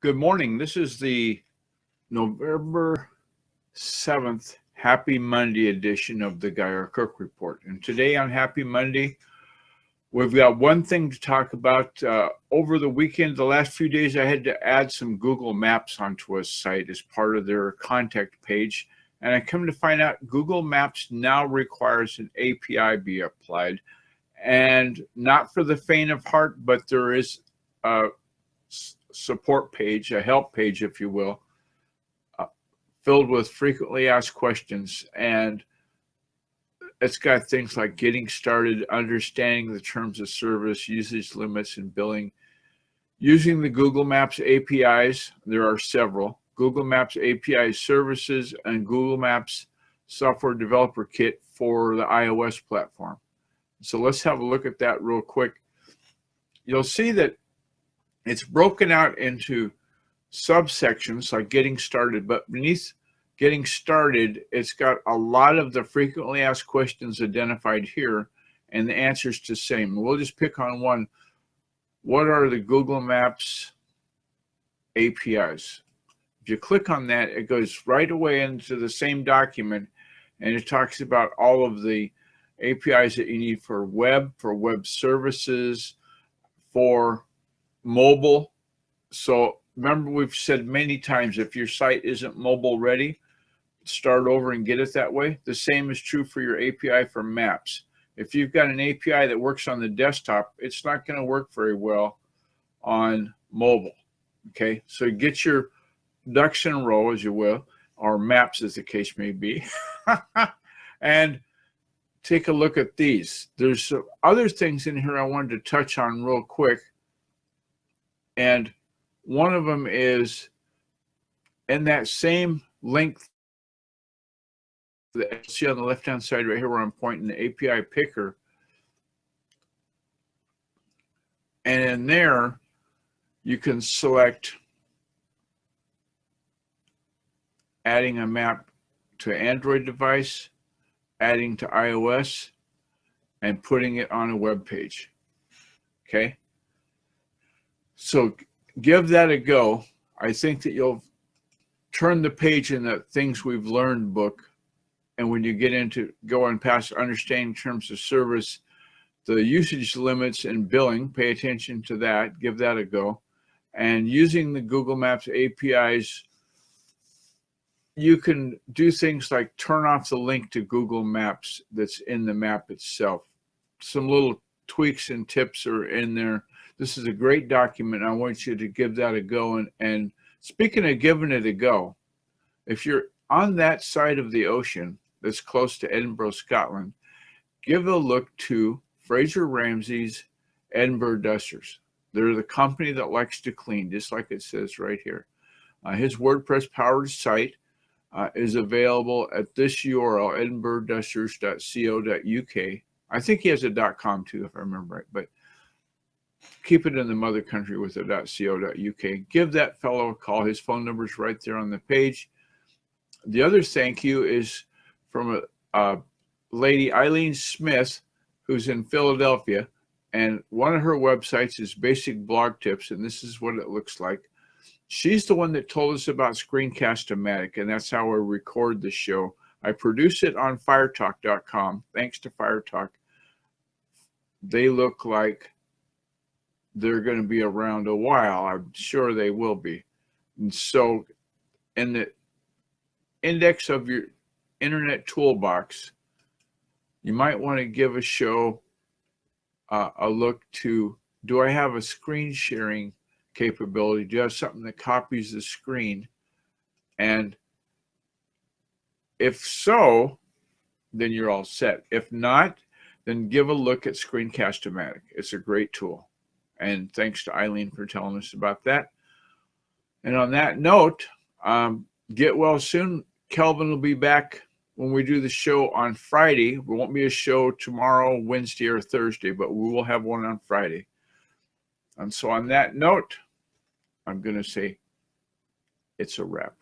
Good morning. This is the November 7th Happy Monday edition of the Guy R. Cook Report. And today on Happy Monday, we've got one thing to talk about. Over the weekend, the last few days, I had to add some Google Maps onto a site as part of their contact page. And I come to find out Google Maps now requires an API be applied. And not for the faint of heart, but there is a support page, a help page, if you will, filled with frequently asked questions. And it's got things like getting started, understanding the terms of service, usage limits, and billing. Using the Google Maps APIs, there are several. Google Maps API services and Google Maps Software Developer Kit for the iOS platform. So let's have a look at that real quick. You'll see that it's broken out into subsections like getting started, but beneath getting started, it's got a lot of the frequently asked questions identified here and the answers to same. We'll just pick on one. What are the Google Maps APIs? If you click on that, it goes right away into the same document, and it talks about all of the APIs that you need for web services, for mobile. So remember, we've said many times, if your site isn't mobile ready, start over and get it that way. The same is true for your API for maps. If you've got an API that works on the desktop, it's not going to work very well on mobile. Okay, so get your ducks in a row, as you will, or maps as the case may be, and take a look at these. There's some other things in here I wanted to touch on real quick. And one of them is in that same link that you see on the left-hand side right here where I'm pointing, the API picker. And in there, you can select adding a map to Android device, adding to iOS, and putting it on a web page. Okay? So give that a go. I think that you'll turn the page in the Things We've Learned book. And when you get into going past understanding terms of service, the usage limits and billing, pay attention to that, give that a go. And using the Google Maps APIs, you can do things like turn off the link to Google Maps that's in the map itself. Some little tweaks and tips are in there. This is a great document. I want you to give that a go. And speaking of giving it a go, if you're on that side of the ocean that's close to Edinburgh, Scotland, give a look to Fraser Ramses Edinburgh Dusters. They're the company that likes to clean, just like it says right here. His WordPress powered site is available at this URL, edinburghdusters.co.uk. I think he has a .com too, if I remember right, but keep it in the mother country with a .co.uk. Give that fellow a call. His phone number is right there on the page. The other thank you is from a lady, Eileen Smith, who's in Philadelphia, and one of her websites is Basic Blog Tips, and this is what it looks like. She's the one that told us about Screencast-O-Matic, and that's how I record the show. I produce it on firetalk.com. Thanks to Firetalk. They look like they're going to be around a while. I'm sure they will be. And so in the index of your internet toolbox, you might want to give a show a look to, do I have a screen sharing capability? Do you have something that copies the screen? And if so, then you're all set. If not, then give a look at Screencast-O-Matic. It's a great tool. And thanks to Eileen for telling us about that. And on that note, get well soon. Kelvin will be back when we do the show on Friday. There won't be a show tomorrow, Wednesday, or Thursday, but we will have one on Friday. And so on that note, I'm going to say it's a wrap.